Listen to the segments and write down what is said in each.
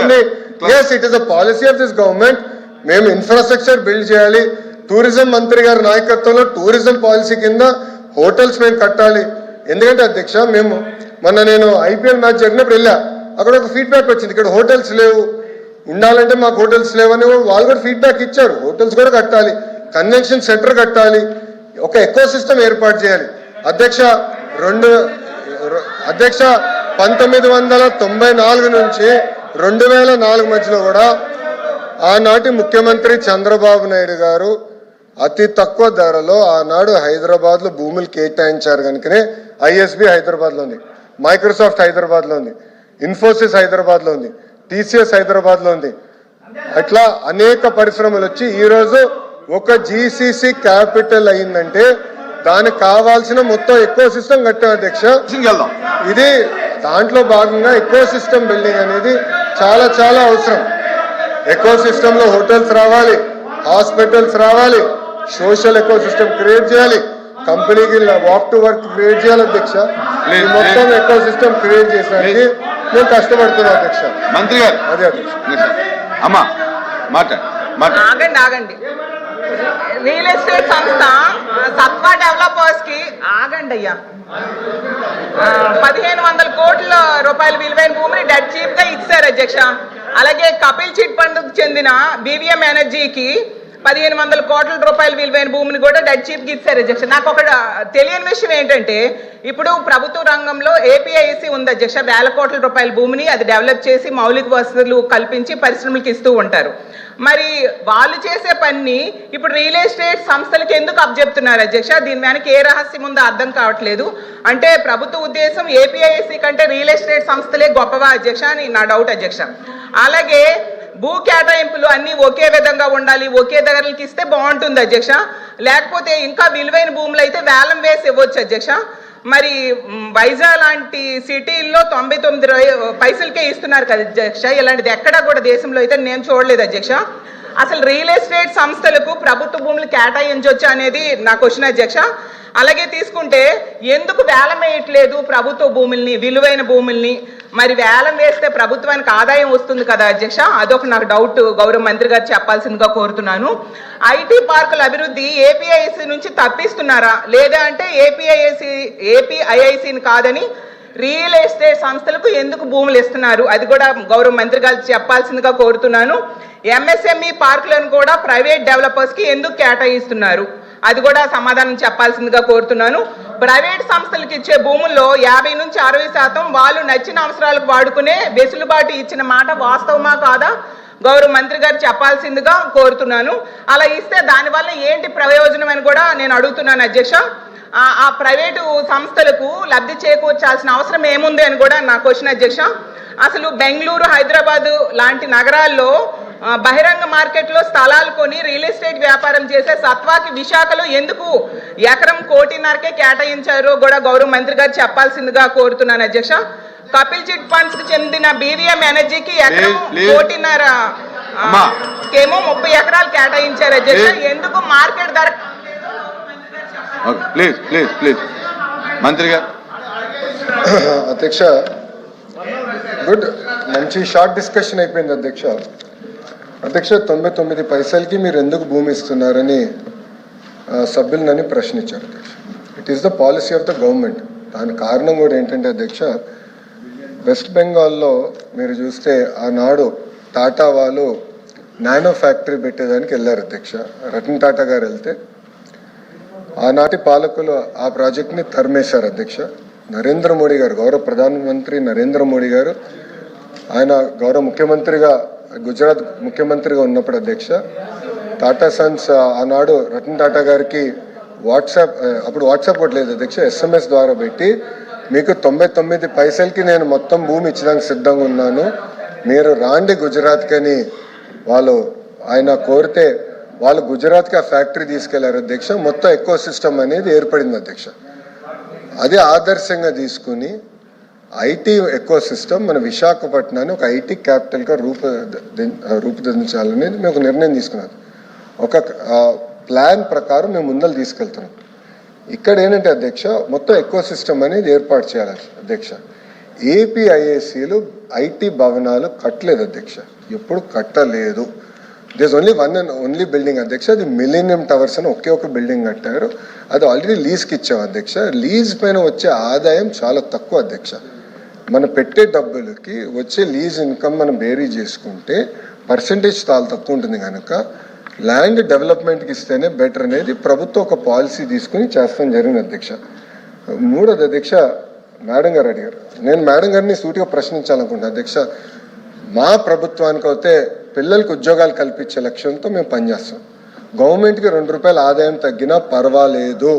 ఉంటుంది. Yes, it is a policy of this government. మేము infrastructure build చేయాలి. Tourism మంత్రి గారి నాయకత్వంలో టూరిజం పాలసీ కింద హోటల్స్ మేము కట్టాలి. ఎందుకంటే అధ్యక్ష, మేము నేను IPL మ్యాచ్ జరిగినప్పుడు వెళ్ళా, అక్కడ ఒక ఫీడ్బ్యాక్ వచ్చింది, ఇక్కడ హోటల్స్ లేవు, ఉండాలంటే మాకు హోటల్స్ లేవని వాళ్ళు కూడా ఫీడ్బ్యాక్ ఇచ్చారు. హోటల్స్ కూడా కట్టాలి, కన్వెన్షన్ సెంటర్ కట్టాలి, ఒక ఎకో సిస్టమ్ ఏర్పాటు చేయాలి. అధ్యక్ష 1994 నుంచి 2004 మధ్యలో కూడా ఆనాటి ముఖ్యమంత్రి చంద్రబాబు నాయుడు గారు అతి తక్కువ ధరలో ఆనాడు హైదరాబాద్లో భూములు కేటాయించారు. కనుకనే ISB హైదరాబాద్లో ఉంది, మైక్రోసాఫ్ట్ హైదరాబాద్లో ఉంది, ఇన్ఫోసిస్ హైదరాబాద్లో ఉంది, TCS హైదరాబాద్లో ఉంది. అట్లా అనేక పరిశ్రమలు వచ్చి ఈరోజు ఒక GCC క్యాపిటల్ అయిందంటే దానికి కావాల్సిన మొత్తం ఎకో సిస్టమ్ కట్టాం అధ్యక్ష. ఇది దాంట్లో భాగంగా ఎకో సిస్టమ్ బిల్డింగ్ అనేది చాలా చాలా అవసరం. ఎకో సిస్టమ్ లో హోటల్స్ రావాలి, హాస్పిటల్స్ రావాలి, సోషల్ ఎకో సిస్టమ్ క్రియేట్ చేయాలి, కంపెనీకి వాక్ టు వర్క్ క్రియేట్ చేయాలి అధ్యక్ష. ఈ మొత్తం ఎకో సిస్టమ్ క్రియేట్ చేసడానికి మేము కష్టపడుతున్నాం అధ్యక్ష. మంత్రి గారు అదే అధ్యక్ష. అమ్మా ఆగండి. రియల్ ఎస్టేట్ సంస్థ సత్వా డెవలపర్స్ కి అయ్యా 1500 కోట్ల రూపాయల విలువైన భూమిని డెడ్ చీప్ గా ఇచ్చారు అధ్యక్ష. అలాగే కపిల్ చిట్ ఫండ్ చెందిన BVM ఎనర్జీకి 1500 కోట్ల రూపాయల విలువైన భూమిని కూడా డెడ్ చీప్ కి ఇచ్చారు అధ్యక్ష. నాకు ఒక తెలియని విషయం ఏంటంటే, ఇప్పుడు ప్రభుత్వ రంగంలో APIC ఉంది అధ్యక్ష. వేల కోట్ల రూపాయల భూమిని అది డెవలప్ చేసి మౌలిక వసతులు కల్పించి పరిశ్రమలకు ఇస్తూ ఉంటారు. మరి వాళ్ళు చేసే పని ఇప్పుడు రియల్ ఎస్టేట్ సంస్థలకు ఎందుకు అప్పచెప్తున్నారు అధ్యక్ష? దీని వెనక ఏ రహస్యం ఉందో అర్థం కావట్లేదు. అంటే ప్రభుత్వ ఉద్దేశం APIC కంటే రియల్ ఎస్టేట్ సంస్థలే గొప్పవా అధ్యక్ష అని నా డౌట్ అధ్యక్ష. అలాగే భూ కేటాయింపులు అన్నీ ఒకే విధంగా ఉండాలి, ఒకే ధరలకి ఇస్తే బాగుంటుంది అధ్యక్ష. లేకపోతే ఇంకా విలువైన భూములు అయితే వేలం వేసి ఇవ్వచ్చు అధ్యక్ష. మరి వైజాగ్ లాంటి సిటీల్లో 99 పైసలకే ఇస్తున్నారు కదా అధ్యక్ష. ఇలాంటిది ఎక్కడా కూడా దేశంలో అయితే నేను చూడలేదు అధ్యక్ష. అసలు రియల్ ఎస్టేట్ సంస్థలకు ప్రభుత్వ భూములు కేటాయించవచ్చు అనేది నా క్వశ్చన్ అధ్యక్ష. అలాగే తీసుకుంటే ఎందుకు వేలం వేయట్లేదు ప్రభుత్వ భూముల్ని, విలువైన భూముల్ని? మరి వేలం వేస్తే ప్రభుత్వానికి ఆదాయం వస్తుంది కదా అధ్యక్ష. అదొక నాకు డౌట్, గౌరవ మంత్రి గారు చెప్పాల్సిందిగా కోరుతున్నాను. IT పార్కుల అభివృద్ధి APIC నుంచి తప్పిస్తున్నారా, లేదా అంటే APIICని కాదని రియల్ ఎస్టేట్ సంస్థలకు ఎందుకు భూములు ఇస్తున్నారు? అది కూడా గౌరవ మంత్రి గారు చెప్పాల్సిందిగా కోరుతున్నాను. MSME పార్కులను కూడా ప్రైవేట్ డెవలపర్స్కి ఎందుకు కేటాయిస్తున్నారు? అది కూడా సమాధానం చెప్పాల్సిందిగా కోరుతున్నాను. ప్రైవేట్ సంస్థలకు ఇచ్చే భూముల్లో 50 నుంచి 60% వాళ్ళు నచ్చిన అవసరాలకు వాడుకునే వెసులుబాటు ఇచ్చిన మాట వాస్తవమా కాదా గౌరవ మంత్రి గారు చెప్పాల్సిందిగా కోరుతున్నాను. అలా ఇస్తే దానివల్ల ఏంటి ప్రయోజనం అని కూడా నేను అడుగుతున్నాను అధ్యక్ష. ఆ ప్రైవేటు సంస్థలకు లబ్ధి చేకూర్చాల్సిన అవసరం ఏముంది అని కూడా నా క్వశ్చన్ అధ్యక్ష. అసలు బెంగళూరు, హైదరాబాదు లాంటి నగరాల్లో బహిరంగ మార్కెట్లో స్థలాలు కొని రియల్ ఎస్టేట్ వ్యాపారం చేసే సత్వాకి విశాఖలో ఎందుకు ఎకరం 1.5 కేటాయించారో కూడా గౌరవ మంత్రి గారు చెప్పాల్సిందిగా కోరుతున్నాను అధ్యక్ష. కపిల్ చిట్ ఫండ్స్ కి చెందిన BVM ఎనర్జీకి ఎకరం 1.5 కేమో 30 ఎకరాలు కేటాయించారు అధ్యక్ష. ఎందుకు మార్కెట్ ధర? ప్లీజ్ మంత్రి గారు. అధ్యక్ష, గుడ్, మంచి షార్ట్ డిస్కషన్ అయిపోయింది అధ్యక్ష. 99 పైసలకి మీరు ఎందుకు భూమి ఇస్తున్నారని సభ్యులు నన్ను ప్రశ్నించారు అధ్యక్ష. It is the policy of the government. దాని కారణం కూడా ఏంటంటే అధ్యక్ష, వెస్ట్ బెంగాల్లో మీరు చూస్తే ఆనాడు టాటా వాళ్ళు నానో ఫ్యాక్టరీ పెట్టేదానికి వెళ్ళారు అధ్యక్ష. రతన్ టాటా గారు వెళ్తే ఆనాటి పాలకులు ఆ ప్రాజెక్ట్ని తరిమేశారు అధ్యక్ష. నరేంద్ర మోడీ గారు, గౌరవ ప్రధానమంత్రి నరేంద్ర మోడీ గారు, ఆయన గౌరవ ముఖ్యమంత్రిగా గుజరాత్ ముఖ్యమంత్రిగా ఉన్నప్పుడు అధ్యక్ష, టాటా సన్స్ ఆనాడు రతన్ టాటా గారికి అప్పుడు వాట్సాప్ కొట్టలేదు అధ్యక్ష, SMS ద్వారా పెట్టి మీకు 99 పైసలకి నేను మొత్తం భూమి ఇచ్చడానికి సిద్ధంగా ఉన్నాను, మీరు రాండి గుజరాత్కి అని ఆయన కోరితే వాళ్ళు గుజరాత్కి ఆ ఫ్యాక్టరీ తీసుకెళ్లారు అధ్యక్ష. మొత్తం ఎకో సిస్టమ్ అనేది ఏర్పడింది అధ్యక్ష. అది ఆదర్శంగా తీసుకుని IT ఎకో సిస్టమ్ మన విశాఖపట్నాన్ని ఒక IT క్యాపిటల్గా రూపుదిద్దించాలనేది మేము ఒక నిర్ణయం తీసుకున్నాం. ఒక ప్లాన్ ప్రకారం మేము ముందలు తీసుకెళ్తున్నాం. ఇక్కడ ఏంటంటే అధ్యక్ష, మొత్తం ఎకో సిస్టమ్ అనేది ఏర్పాటు చేయాలి అధ్యక్ష. ఏపీఐఏసీలు ఐటీ భవనాలు కట్టలేదు అధ్యక్ష, ఎప్పుడు కట్టలేదు. This only one and only building అధ్యక్ష, అది మిలీనియం టవర్స్ అని ఒకే ఒక బిల్డింగ్ కట్టారు. అది ఆల్రెడీ లీజ్కి ఇచ్చాం అధ్యక్ష. లీజ్ పైన వచ్చే ఆదాయం చాలా తక్కువ అధ్యక్ష. మనం పెట్టే డబ్బులకి వచ్చే లీజ్ ఇన్కమ్ మనం బేరీ చేసుకుంటే పర్సంటేజ్ చాలా తక్కువ ఉంటుంది కనుక ల్యాండ్ డెవలప్మెంట్కి ఇస్తేనే బెటర్ అనేది ప్రభుత్వం ఒక పాలసీ తీసుకుని చేస్తాం జరిగింది అధ్యక్ష. మూడోది అధ్యక్ష, మేడం గారు అడిగారు, నేను మేడం గారిని సూటిగా ప్రశ్నించాలనుకుంటున్నాను అధ్యక్ష. మా ప్రభుత్వానికి అయితే పిల్లలకు ఉద్యోగాలు కల్పించే లక్ష్యంతో మేము పనిచేస్తాం. గవర్నమెంట్కి ₹2 ఆదాయం తగ్గినా పర్వాలేదు,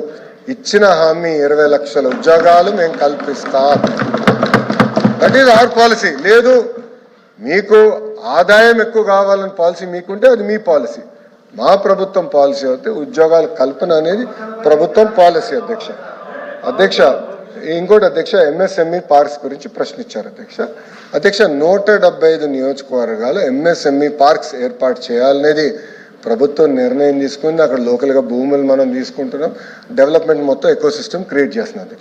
ఇచ్చిన హామీ 20 లక్షల ఉద్యోగాలు మేము కల్పిస్తాం. That is our policy. లేదు మీకు ఆదాయం ఎక్కువ కావాలని పాలసీ మీకుంటే అది మీ పాలసీ. మా ప్రభుత్వం పాలసీ అయితే ఉద్యోగాల కల్పన అనేది ప్రభుత్వం పాలసీ అధ్యక్ష. అధ్యక్ష ఇంకోటి అధ్యక్ష, ఎంఎస్ఎంఈ పార్క్స్ గురించి ప్రశ్నించారు అధ్యక్ష. అధ్యక్ష 175 నియోజకవర్గాలు ఎంఎస్ఎంఈ పార్క్స్ ఏర్పాటు చేయాలనేది ప్రభుత్వం నిర్ణయం తీసుకుంది. అక్కడ లోకల్గా భూములు మనం తీసుకుంటున్నాం, డెవలప్మెంట్ మొత్తం ఎకో సిస్టమ్ క్రియేట్ చేస్తున్నాం అధ్యక్ష.